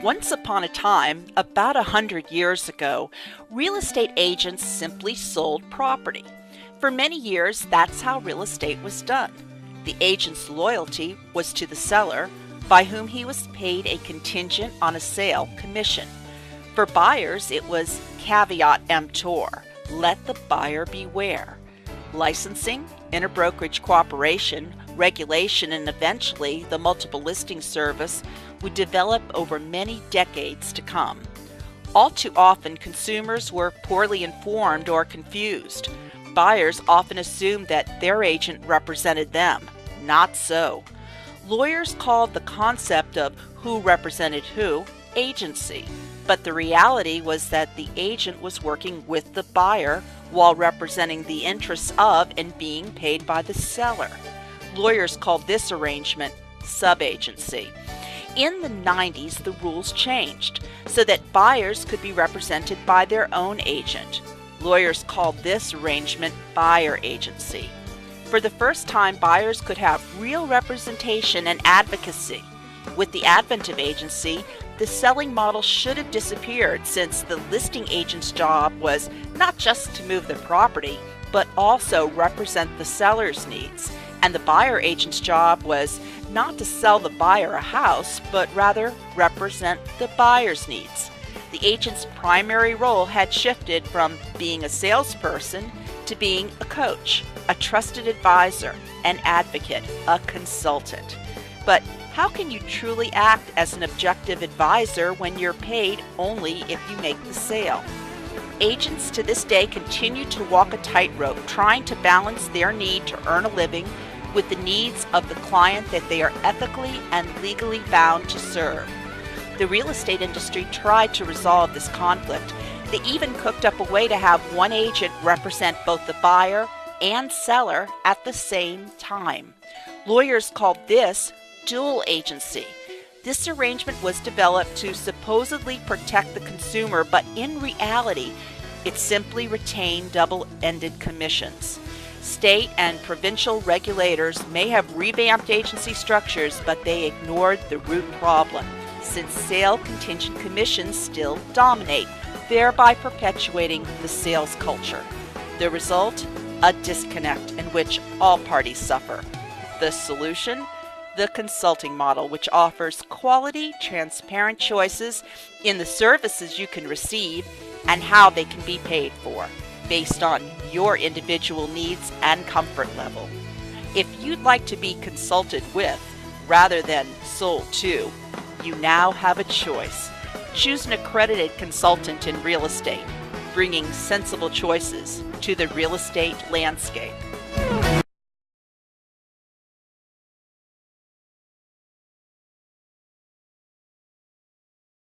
Once upon a time, about 100 years ago, real estate agents simply sold property. For many years, that's how real estate was done. The agent's loyalty was to the seller, by whom he was paid a contingent on a sale commission. For buyers, it was caveat emptor, let the buyer beware. Licensing, interbrokerage cooperation, regulation, and eventually the multiple listing service would develop over many decades to come. All too often, consumers were poorly informed or confused. Buyers often assumed that their agent represented them. Not so. Lawyers called the concept of who represented who agency, but the reality was that the agent was working with the buyer while representing the interests of and being paid by the seller. Lawyers called this arrangement subagency. In the 90s, the rules changed so that buyers could be represented by their own agent. Lawyers called this arrangement buyer agency. For the first time, buyers could have real representation and advocacy. With the advent of agency, the selling model should have disappeared, since the listing agent's job was not just to move the property, but also represent the seller's needs. And the buyer agent's job was not to sell the buyer a house, but rather represent the buyer's needs. The agent's primary role had shifted from being a salesperson to being a coach, a trusted advisor, an advocate, a consultant. But how can you truly act as an objective advisor when you're paid only if you make the sale? Agents to this day continue to walk a tightrope, trying to balance their need to earn a living with the needs of the client that they are ethically and legally bound to serve. The real estate industry tried to resolve this conflict. They even cooked up a way to have one agent represent both the buyer and seller at the same time. Lawyers called this dual agency. This arrangement was developed to supposedly protect the consumer, but in reality, it simply retained double-ended commissions. State and provincial regulators may have revamped agency structures, but they ignored the root problem, since sale contingent commissions still dominate, thereby perpetuating the sales culture. The result? A disconnect in which all parties suffer. The solution? The consulting model, which offers quality, transparent choices in the services you can receive and how they can be paid for, based on your individual needs and comfort level. If you'd like to be consulted with rather than sold to, you now have a choice. Choose an accredited consultant in real estate, bringing sensible choices to the real estate landscape.